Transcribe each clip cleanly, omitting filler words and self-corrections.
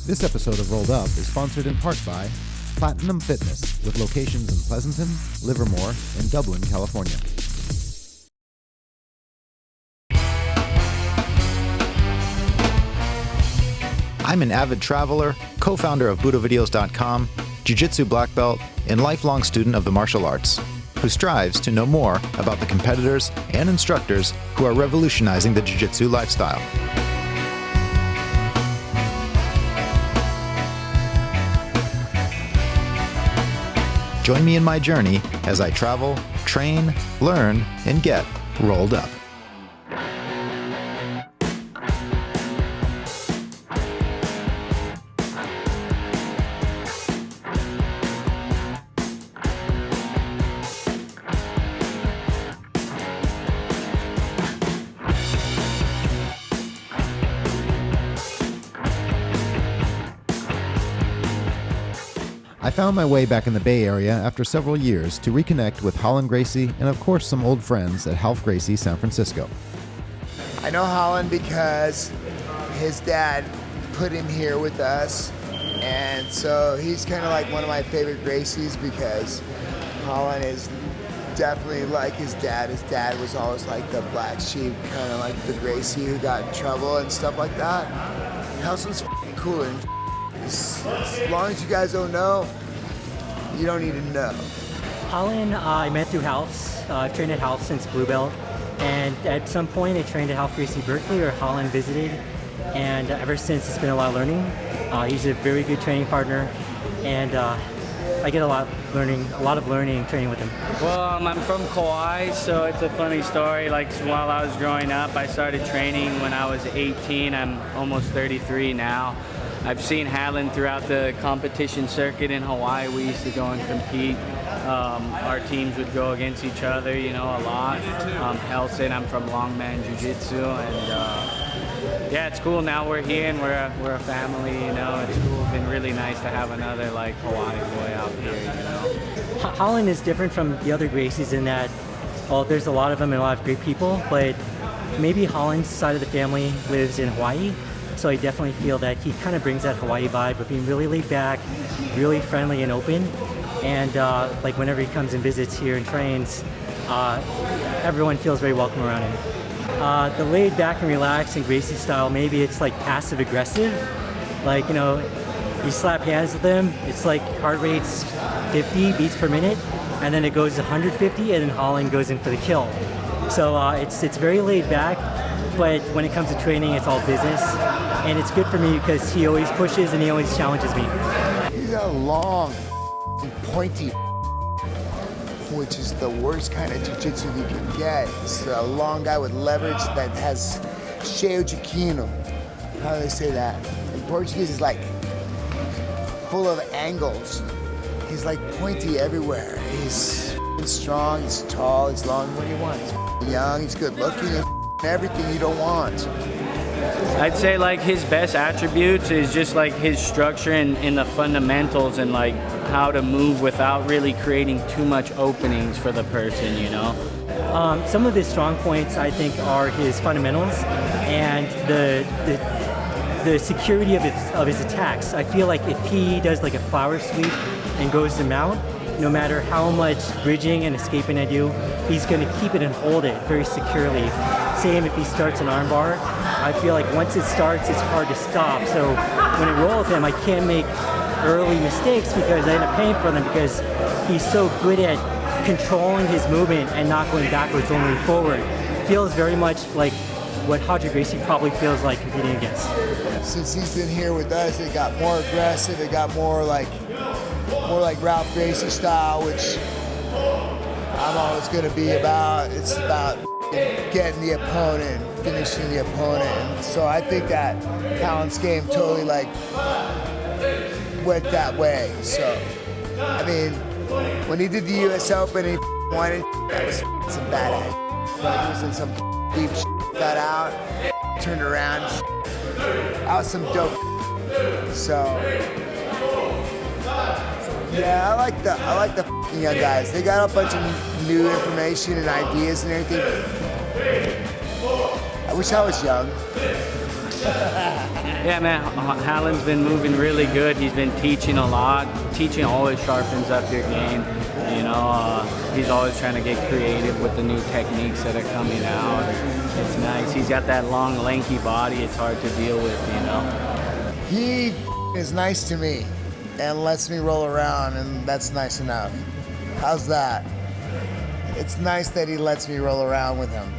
This episode of Rolled Up is sponsored in part by Platinum Fitness, with locations in Pleasanton, Livermore, and Dublin, California. I'm an avid traveler, co-founder of BudoVideos.com, JiuJitsu black belt, and lifelong student of the martial arts, who strives to know more about the competitors and instructors who are revolutionizing the jiu-jitsu lifestyle. Join me in my journey as I travel, train, learn, and get rolled up. I found my way back in the Bay Area after several years to reconnect with Rhalan Gracie and of course some old friends at Rhalan Gracie, San Francisco. I know Rhalan because his dad put him here with us, and so he's kind of like one of my favorite Gracies because Rhalan is definitely like his dad. His dad was always like the black sheep, kind of like the Gracie who got in trouble and stuff like that. Rhalan's f***ing cool, and as long as you guys don't know, you don't need to know. Rhalan, I met through House. I've trained at House since Blue Belt, and at some point I trained at Rhalan Gracie Berkeley, or Rhalan visited, and ever since it's been a lot of learning. He's a very good training partner, and I get a lot of learning training with him. Well, I'm from Kauai, so it's a funny story. Like, while I was growing up, I started training when I was 18. I'm almost 33 now. I've seen Rhalan throughout the competition circuit in Hawaii. We used to go and compete. Our teams would go against each other, you know, a lot. Relson, I'm from Longman Jiu-Jitsu, and yeah, it's cool. Now we're here and we're a family, you know. It's cool. It's been really nice to have another like Hawaii boy out here, you know. Rhalan is different from the other Gracies in that, well, there's a lot of them and a lot of great people, but maybe Rhalan's side of the family lives in Hawaii. So I definitely feel that he kind of brings that Hawaii vibe of being really laid back, really friendly and open. And like whenever he comes and visits here and trains, everyone feels very welcome around him. The laid back and relaxed and Gracie style, maybe it's like passive aggressive. Like, you know, you slap hands with him, it's like heart rate's 50 beats per minute, and then it goes to 150, and then Rhalan goes in for the kill. So it's very laid back. But when it comes to training, it's all business, and it's good for me because he always pushes and he always challenges me. He's a long, pointy, which is the worst kind of jiu-jitsu you can get. It's a long guy with leverage that has cheio de quino. How do they say that? In Portuguese, it's like full of angles. He's like pointy everywhere. He's strong, he's tall, he's long. What do you want? He's young, he's good looking. Everything you don't want. I'd say like his best attributes is just like his structure in the fundamentals and like how to move without really creating too much openings for the person, you know? Some of his strong points, I think, are his fundamentals and the security of his attacks. I feel like if he does like a flower sweep and goes to mount, no matter how much bridging and escaping I do, he's going to keep it and hold it very securely. Same if he starts an armbar. I feel like once it starts, it's hard to stop. So when I roll with him, I can't make early mistakes because I end up paying for them because he's so good at controlling his movement and not going backwards, only forward. Feels very much like what Rhalan Gracie probably feels like competing against. Since he's been here with us, it got more aggressive. It got more like Rhalan Gracie style, which I'm always going to be about. It's about getting the opponent, finishing the opponent. So I think that Rhalan's game totally like went that way. So, I mean, when he did the US Open, he won it. That was some badass. Like, he was in some deep got out, turned around. That was some dope. So, yeah, I like the young guys. They got a bunch of new information and ideas and everything. I wish I was young. Yeah, man, Rhalan's been moving really good. He's been teaching a lot. Teaching always sharpens up your game. You know, he's always trying to get creative with the new techniques that are coming out. It's nice. He's got that long, lanky body. It's hard to deal with, you know. He is nice to me and lets me roll around, and that's nice enough. How's that? It's nice that he lets me roll around with him.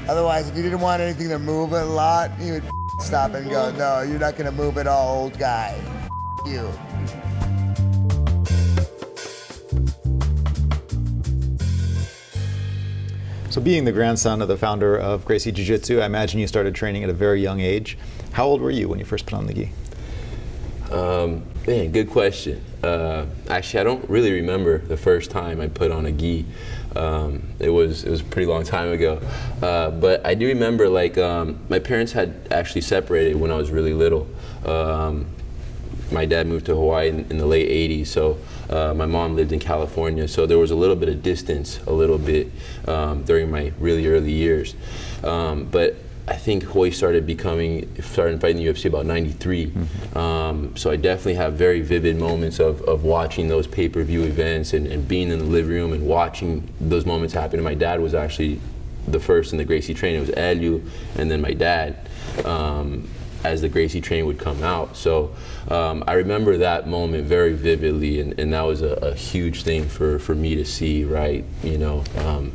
Otherwise, if he didn't want anything to move a lot, he would stop and go, no, you're not gonna move at all, old guy. You. So being the grandson of the founder of Gracie Jiu-Jitsu, I imagine you started training at a very young age. How old were you when you first put on the gi? Man, good question. Actually, I don't really remember the first time I put on a gi. It was a pretty long time ago. But I do remember, like, my parents had actually separated when I was really little. My dad moved to Hawaii in the late 80s, so my mom lived in California, so there was a little bit of distance, during my really early years. But I think Hawaii started fighting the UFC about 93. Mm-hmm. So I definitely have very vivid moments of watching those pay-per-view events and being in the living room and watching those moments happen. And my dad was actually the first in the Gracie train. It was Elu and then my dad. As the Gracie train would come out. So I remember that moment very vividly, and that was a huge thing for me to see, right? You know,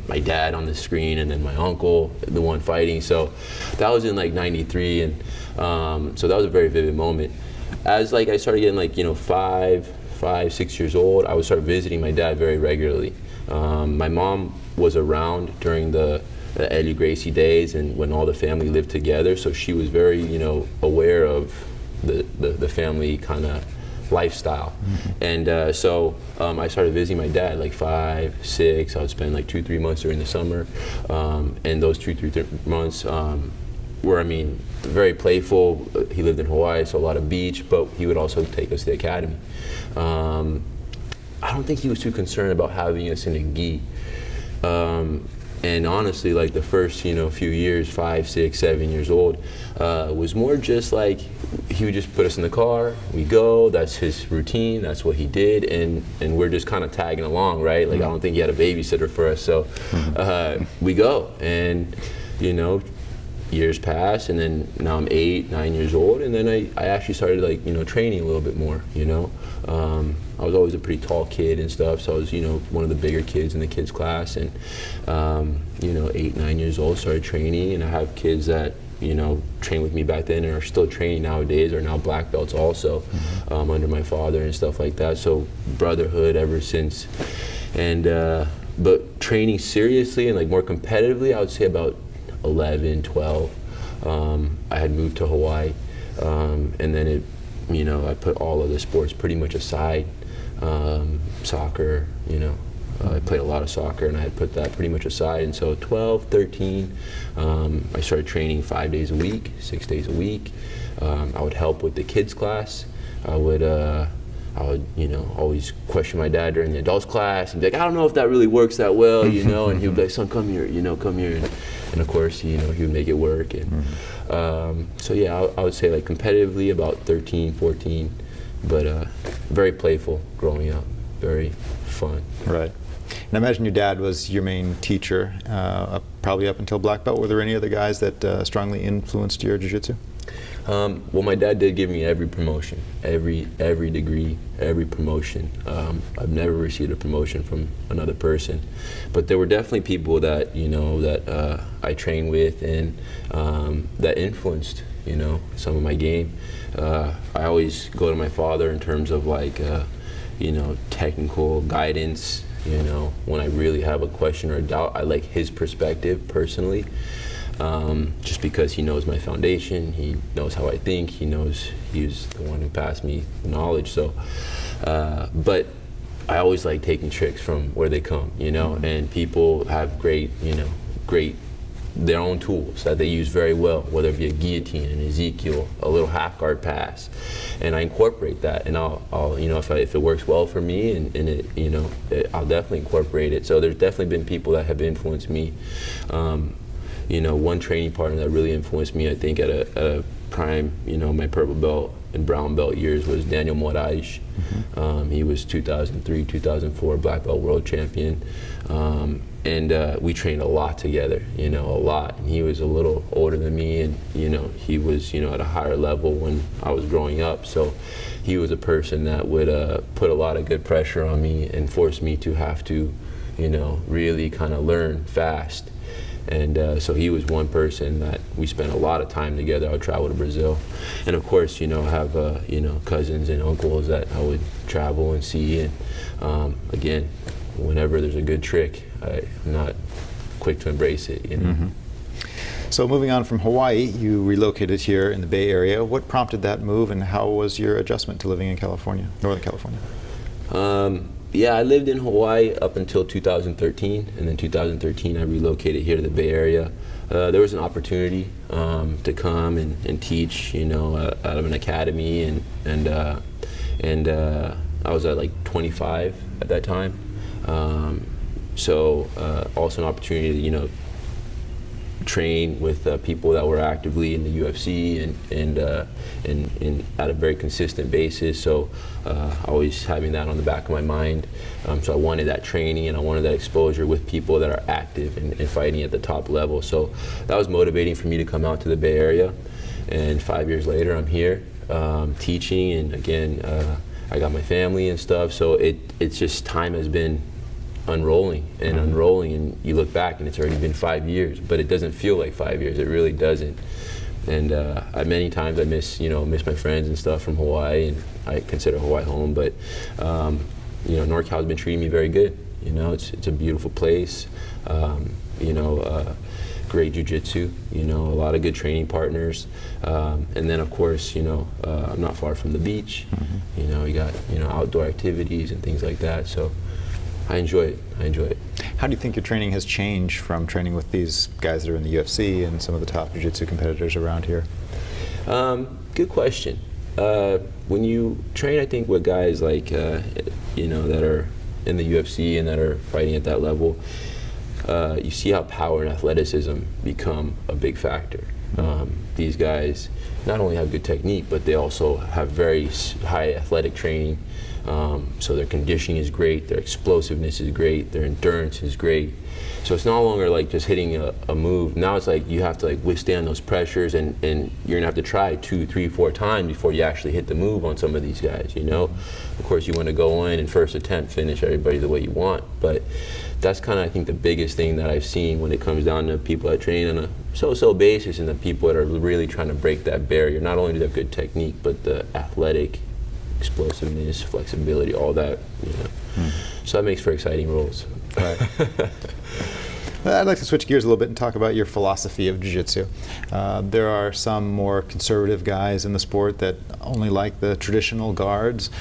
my dad on the screen and then my uncle, the one fighting. So that was in like 93, and so that was a very vivid moment. As like I started getting like, you know, 5, 6 years old, I would start visiting my dad very regularly. My mom was around during the Rhalan Gracie days and when all the family lived together, so she was very, you know, aware of the family kind of lifestyle. Mm-hmm. And so I started visiting my dad like 5, 6. I would spend like 2-3 months during the summer, and those 2-3 months were, I mean, very playful. He lived in Hawaii, so a lot of beach, but he would also take us to the academy. I don't think he was too concerned about having us in a gi. And honestly, like the first, you know, few years, 5, 6, 7 years old, was more just like he would just put us in the car, we go, that's his routine, that's what he did, and we're just kind of tagging along, right? Like, I don't think he had a babysitter for us, so we go, and you know, years pass, and then now I'm 8, 9 years old, and then I actually started, like, you know, training a little bit more, you know. I was always a pretty tall kid and stuff, so I was, you know, one of the bigger kids in the kids class, and you know, 8, 9 years old, started training, and I have kids that, you know, trained with me back then and are still training nowadays, are now black belts also, under my father and stuff like that, so brotherhood ever since. And but training seriously and like more competitively, I would say about 11, 12. I had moved to Hawaii, and then it, you know, I put all of the sports pretty much aside. Soccer, you know, I played a lot of soccer, and I had put that pretty much aside. And so 12, 13, I started training 5 days a week, 6 days a week. I would help with the kids class. I would, you know, always question my dad during the adults class and be like, I don't know if that really works that well, you know, and he would be like, son, come here, you know, come here. And of course, you know, he would make it work. And so yeah, I would say like competitively about 13, 14, but very playful growing up, very fun. Right. And I imagine your dad was your main teacher, probably up until black belt. Were there any other guys that strongly influenced your jiu-jitsu? Well, my dad did give me every promotion, every degree, every promotion. I've never received a promotion from another person, but there were definitely people that, you know, that I trained with and that influenced, you know, some of my game. I always go to my father in terms of like, you know, technical guidance. You know, when I really have a question or a doubt, I like his perspective personally. Just because he knows my foundation, he knows how I think, he knows he's the one who passed me the knowledge. So, but I always like taking tricks from where they come, you know, and people have great, you know, their own tools that they use very well, whether it be a guillotine, an Ezekiel, a little half guard pass, and I incorporate that, and I'll you know, if it works well for me, and it, you know, I'll definitely incorporate it. So there's definitely been people that have influenced me. You know, one training partner that really influenced me, I think, at a prime, my purple belt and brown belt years was Daniel Moraes. He was 2003, 2004 black belt world champion. And we trained a lot together, a lot. And he was a little older than me, and he was, at a higher level when I was growing up. So he was a person that would put a lot of good pressure on me and force me to have to, really kind of learn fast. And so he was one person that we spent a lot of time together. I would travel to Brazil, and of course, I have cousins and uncles that I would travel and see. And again, whenever there's a good trick, I'm not quick to embrace it. So moving on from Hawaii, you relocated here in the Bay Area. What prompted that move, and how was your adjustment to living in California, Northern California? Yeah, I lived in Hawaii up until 2013, and then 2013 I relocated here to the Bay Area. There was an opportunity to come and teach, out of an academy, and I was at like 25 at that time. So also an opportunity to, train with people that were actively in the UFC and at a very consistent basis. So always having that on the back of my mind. So I wanted that training and I wanted that exposure with people that are active and fighting at the top level. So that was motivating for me to come out to the Bay Area. And 5 years later, I'm here teaching, and again, I got my family and stuff. So it's just time has been unrolling, and you look back and it's already been 5 years, but it doesn't feel like 5 years. It really doesn't. And many times I miss my friends and stuff from Hawaii, and I consider Hawaii home. But NorCal's been treating me very good. It's a beautiful place. Great jiu-jitsu. A lot of good training partners. And then of course, I'm not far from the beach. We got outdoor activities and things like that. So I enjoy it. How do you think your training has changed from training with these guys that are in the UFC and some of the top jiu-jitsu competitors around here? Good question. When you train, I think, with guys like, that are in the UFC and that are fighting at that level, you see how power and athleticism become a big factor. These guys not only have good technique, but they also have very high athletic training. So their conditioning is great, their explosiveness is great, their endurance is great. So it's no longer like just hitting a move. Now it's like you have to withstand those pressures, and you're gonna have to try 2, 3, 4 times before you actually hit the move on some of these guys. Of course you want to go in and first attempt finish everybody the way you want, but that's kind of, I think, the biggest thing that I've seen when it comes down to people that train on a so-so basis, and the people that are really trying to break that barrier. Not only do they have good technique, but the athletic explosiveness, flexibility, all that. So that makes for exciting roles. Right. I'd like to switch gears a little bit and talk about your philosophy of jiu-jitsu. There are some more conservative guys in the sport that only like the traditional guards.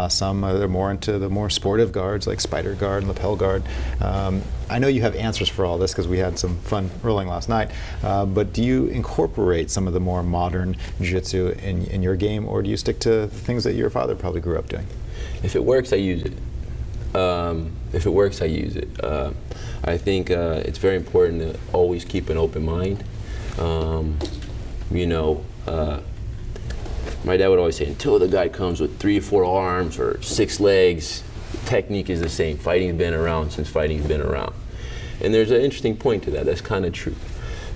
Some are more into the more sportive guards like spider guard and lapel guard. I know you have answers for all this because we had some fun rolling last night, but do you incorporate some of the more modern jiu-jitsu in your game, or do you stick to the things that your father probably grew up doing? If it works, I use it. If it works, I use it. I think it's very important to always keep an open mind. My dad would always say, until the guy comes with 3 or 4 arms or 6 legs, technique is the same. Fighting's been around since fighting's been around. And there's an interesting point to that. That's kind of true.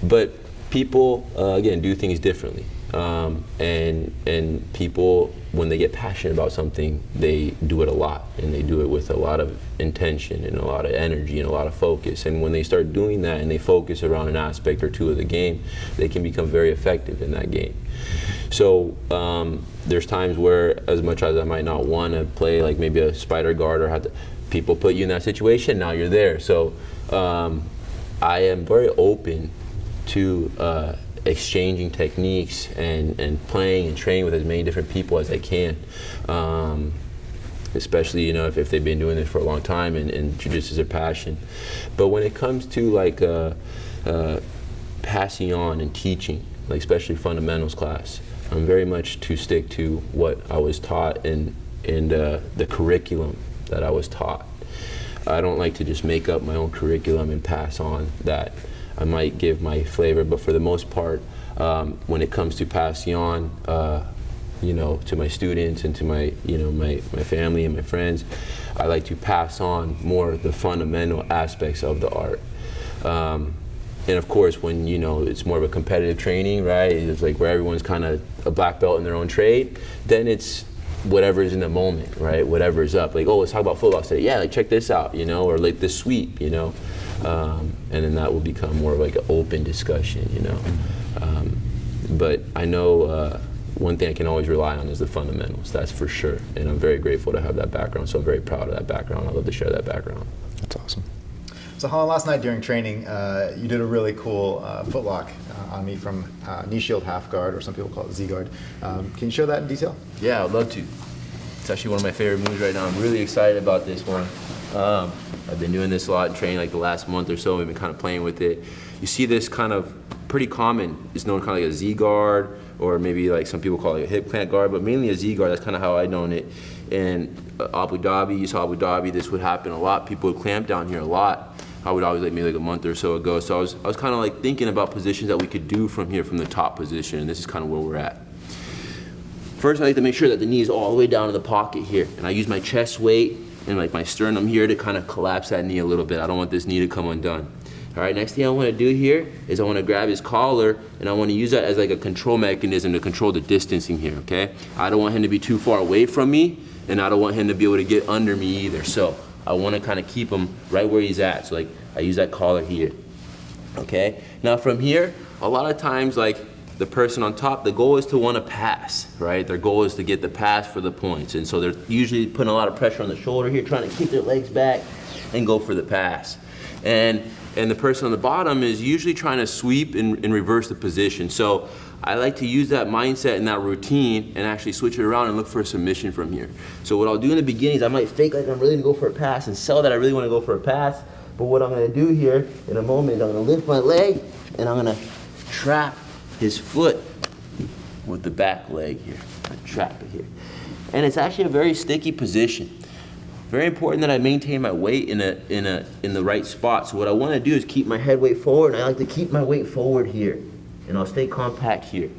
But people, again, do things differently. And people, when they get passionate about something, they do it a lot, and they do it with a lot of intention and a lot of energy and a lot of focus. And when they start doing that and they focus around an aspect or two of the game, they can become very effective in that game. So there's times where, as much as I might not want to play like maybe a spider guard, or have to, people put you in that situation, now you're there. So I am very open to exchanging techniques and playing and training with as many different people as I can, especially if they've been doing this for a long time and jiu-jitsu is their passion. But when it comes to passing on and teaching, like especially fundamentals class, I'm very much to stick to what I was taught and the curriculum that I was taught. I don't like to just make up my own curriculum and pass on that. I might give my flavor, but for the most part, when it comes to passing on, to my students and to my, my family and my friends, I like to pass on more the fundamental aspects of the art. And of course, when it's more of a competitive training, right? It's like where everyone's kind of a black belt in their own trade. Then it's whatever's in the moment, right? Whatever's up. Like, oh, let's talk about football today. Yeah, like check this out, or like this sweep, and then that will become more of like an open discussion, But I know one thing I can always rely on is the fundamentals. That's for sure. And I'm very grateful to have that background. So I'm very proud of that background. I love to share that background. That's awesome. So Rhalan, last night during training, you did a really cool footlock on me from knee shield half guard, or some people call it Z guard. Can you show that in detail? Yeah, I'd love to. It's actually one of my favorite moves right now. I'm really excited about this one. I've been doing this a lot in training, like the last month or so. We've been kind of playing with it. You see this kind of pretty common. It's known kind of like a Z guard, or maybe like some people call it a hip clamp guard, but mainly a Z guard. That's kind of how I known it. And Abu Dhabi, you saw Abu Dhabi, this would happen a lot. People would clamp down here a lot. I would always maybe like a month or so ago. So I was kind of like thinking about positions that we could do from here, from the top position, and this is kind of where we're at. First, I like to make sure that the knee is all the way down in the pocket here, and I use my chest weight and like my sternum here to kind of collapse that knee a little bit. I don't want this knee to come undone. All right, next thing I want to do here is I want to grab his collar, and I want to use that as like a control mechanism to control the distancing here, okay? I don't want him to be too far away from me, and I don't want him to be able to get under me either. So I want to kind of keep him right where he's at. So like I use that collar here, okay? Now from here, a lot of times like the person on top, the goal is to want to pass, right? Their goal is to get the pass for the points. And so they're usually putting a lot of pressure on the shoulder here, trying to keep their legs back and go for the pass. And the person on the bottom is usually trying to sweep and reverse the position. So I like to use that mindset and that routine and actually switch it around and look for a submission from here. So what I'll do in the beginning is I might fake like I'm really gonna go for a pass and sell that I really wanna go for a pass. But what I'm gonna do here in a moment is I'm gonna lift my leg and I'm gonna trap his foot with the back leg here. I trap it here. And it's actually a very sticky position. Very important that I maintain my weight in the right spot. So what I want to do is keep my head weight forward, and I like to keep my weight forward here. And I'll stay compact here.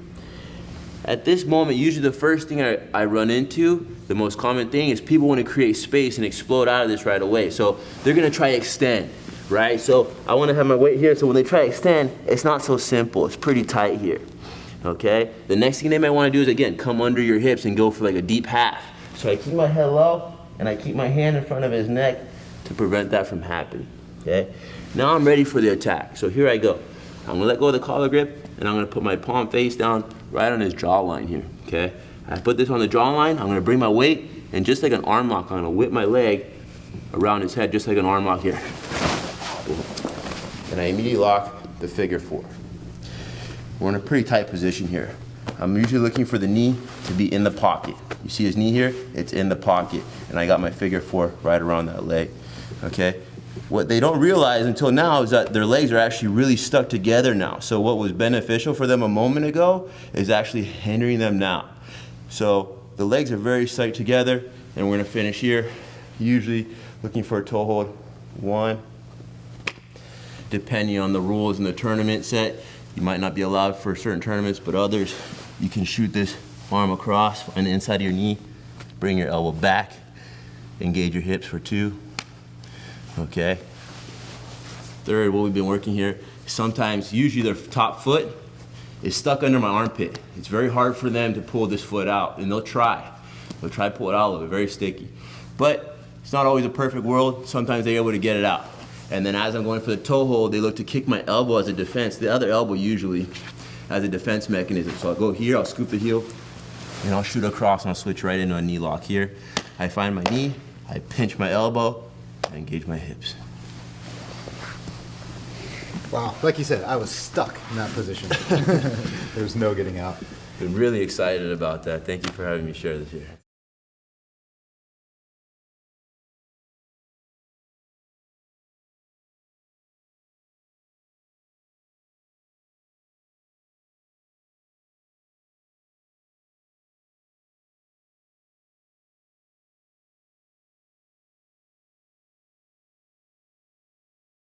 At this moment, usually the first thing I run into, the most common thing, is people want to create space and explode out of this right away. So they're going to try to extend, right? So I want to have my weight here, so when they try to extend, it's not so simple. It's pretty tight here, okay? The next thing they might want to do is, again, come under your hips and go for like a deep half. So I keep my head low, and I keep my hand in front of his neck to prevent that from happening, okay? Now I'm ready for the attack. So here I go. I'm gonna let go of the collar grip, and I'm gonna put my palm face down right on his jawline here, okay? I put this on the jawline, I'm gonna bring my weight, and just like an arm lock, I'm gonna whip my leg around his head, just like an arm lock here. And I immediately lock the figure 4. We're in a pretty tight position here. I'm usually looking for the knee to be in the pocket. You see his knee here? It's in the pocket. And I got my figure 4 right around that leg, okay? What they don't realize until now is that their legs are actually really stuck together now. So what was beneficial for them a moment ago is actually hindering them now. So the legs are very stuck together, and we're gonna finish here, usually looking for a toe hold 1. Depending on the rules in the tournament set, you might not be allowed for certain tournaments, but others, you can shoot this arm across on the inside of your knee, bring your elbow back, engage your hips for 2, okay? Third, what we've been working here, sometimes, usually their top foot is stuck under my armpit. It's very hard for them to pull this foot out, and they'll try to pull it out a little bit, very sticky. But it's not always a perfect world. Sometimes they're able to get it out. And then as I'm going for the toe hold, they look to kick my elbow as a defense, the other elbow usually, as a defense mechanism. So I'll go here, I'll scoop the heel, and I'll shoot across, and I'll switch right into a knee lock here. I find my knee, I pinch my elbow, I engage my hips. Wow, like you said, I was stuck in that position. There's no getting out. Been really excited about that. Thank you for having me share this here.